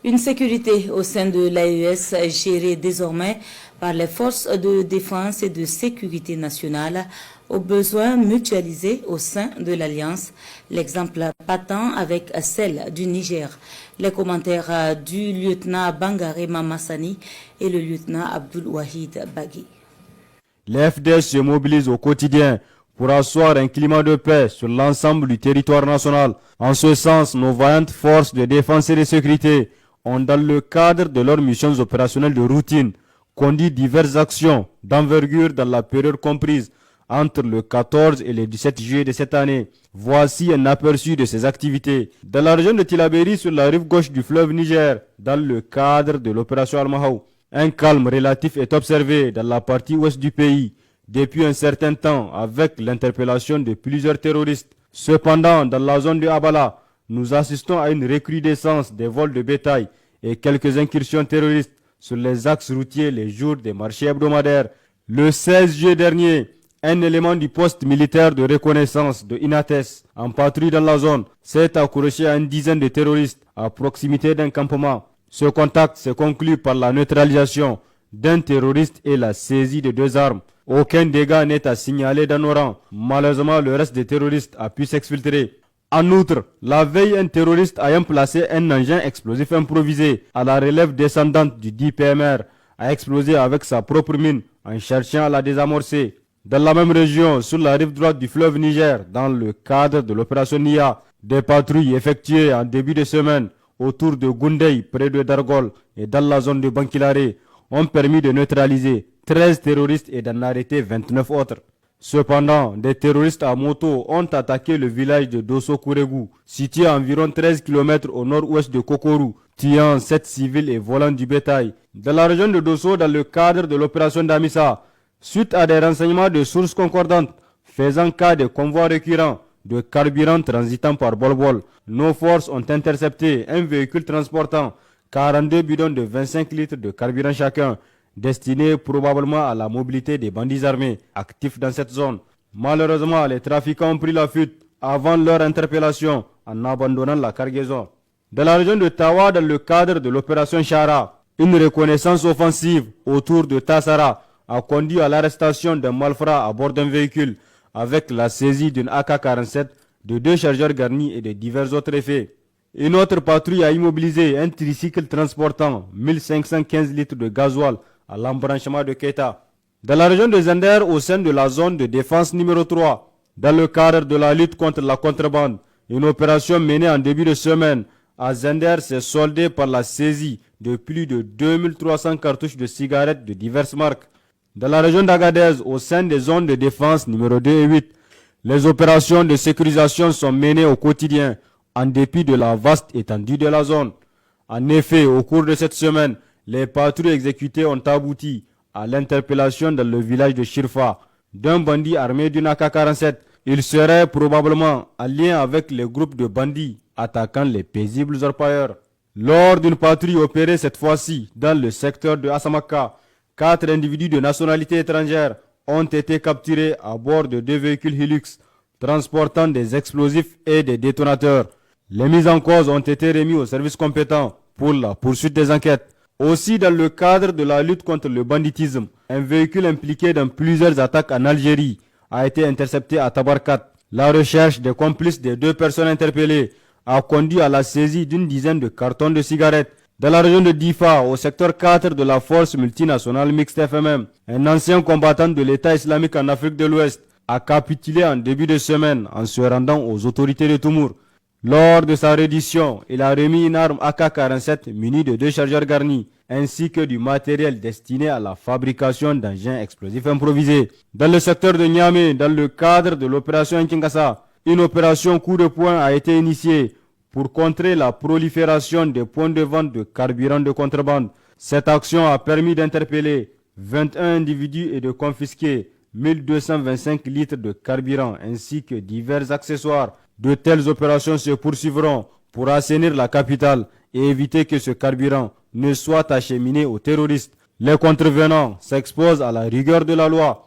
Une sécurité au sein de l'AES gérée désormais par les forces de défense et de sécurité nationale aux besoins mutualisés au sein de l'Alliance. L'exemple patent avec celle du Niger. Les commentaires du lieutenant Bangaré Mamassani et le lieutenant Abdul Wahid Bagui. Les FDS se mobilisent au quotidien pour asseoir un climat de paix sur l'ensemble du territoire national. En ce sens, nos vaillantes forces de défense et de sécurité ont, dans le cadre de leurs missions opérationnelles de routine, conduit diverses actions d'envergure dans la période comprise entre le 14 et le 17 juillet de cette année. Voici un aperçu de ces activités. Dans la région de Tillabéri, sur la rive gauche du fleuve Niger, dans le cadre de l'opération Al-Mahaw, un calme relatif est observé dans la partie ouest du pays depuis un certain temps avec l'interpellation de plusieurs terroristes. Cependant, dans la zone de Abala, nous assistons à une recrudescence des vols de bétail et quelques incursions terroristes sur les axes routiers les jours des marchés hebdomadaires. Le 16 juillet dernier, un élément du poste militaire de reconnaissance de Inates, en patrouille dans la zone, s'est accroché à une dizaine de terroristes à proximité d'un campement. Ce contact s'est conclu par la neutralisation d'un terroriste et la saisie de 2 armes. Aucun dégât n'est à signaler dans nos rangs. Malheureusement, le reste des terroristes a pu s'exfiltrer. En outre, la veille, un terroriste ayant placé un engin explosif improvisé à la relève descendante du dit PMR a explosé avec sa propre mine en cherchant à la désamorcer. Dans la même région, sur la rive droite du fleuve Niger, dans le cadre de l'opération NIA, des patrouilles effectuées en début de semaine autour de Goundey, près de Dargol et dans la zone de Bankilare, ont permis de neutraliser 13 terroristes et d'en arrêter 29 autres. Cependant, des terroristes à moto ont attaqué le village de Dosso-Kouregou, situé à environ 13 km au nord-ouest de Kokorou, tuant 7 civils et volant du bétail. Dans la région de Dosso, dans le cadre de l'opération Damissa, suite à des renseignements de sources concordantes faisant cas des convois récurrents de carburant transitant par Bol-Bol, nos forces ont intercepté un véhicule transportant 42 bidons de 25 litres de carburant chacun, destinés probablement à la mobilité des bandits armés actifs dans cette zone. Malheureusement, les trafiquants ont pris la fuite avant leur interpellation en abandonnant la cargaison. Dans la région de Tawa, dans le cadre de l'opération Chara, une reconnaissance offensive autour de Tassara a conduit à l'arrestation d'un malfrat à bord d'un véhicule avec la saisie d'une AK-47, de 2 chargeurs garnis et de divers autres effets. Une autre patrouille a immobilisé un tricycle transportant 1515 litres de gasoil à l'embranchement de Keita. Dans la région de Zender, au sein de la zone de défense numéro 3, dans le cadre de la lutte contre la contrebande, une opération menée en début de semaine à Zender s'est soldée par la saisie de plus de 2300 cartouches de cigarettes de diverses marques. Dans la région d'Agadez, au sein des zones de défense numéro 2 et 8, les opérations de sécurisation sont menées au quotidien, en dépit de la vaste étendue de la zone. En effet, au cours de cette semaine, les patrouilles exécutées ont abouti à l'interpellation dans le village de Shirfa d'un bandit armé d'une AK-47. Il serait probablement en lien avec les groupes de bandits attaquant les paisibles orpailleurs. Lors d'une patrouille opérée cette fois-ci dans le secteur de Asamaka, 4 individus de nationalité étrangère ont été capturés à bord de 2 véhicules Hilux transportant des explosifs et des détonateurs. Les mises en cause ont été remises aux services compétents pour la poursuite des enquêtes. Aussi, dans le cadre de la lutte contre le banditisme, un véhicule impliqué dans plusieurs attaques en Algérie a été intercepté à Tabarkat. La recherche des complices des 2 personnes interpellées a conduit à la saisie d'une dizaine de cartons de cigarettes. Dans la région de Difa, au secteur 4 de la force multinationale mixte FMM, un ancien combattant de l'État islamique en Afrique de l'Ouest a capitulé en début de semaine en se rendant aux autorités de Toumour. Lors de sa reddition, il a remis une arme AK-47 munie de 2 chargeurs garnis, ainsi que du matériel destiné à la fabrication d'engins explosifs improvisés. Dans le secteur de Niamey, dans le cadre de l'opération Kinshasa, une opération coup de poing a été initiée pour contrer la prolifération des points de vente de carburant de contrebande. Cette action a permis d'interpeller 21 individus et de confisquer 1225 litres de carburant ainsi que divers accessoires. De telles opérations se poursuivront pour assainir la capitale et éviter que ce carburant ne soit acheminé aux terroristes. Les contrevenants s'exposent à la rigueur de la loi.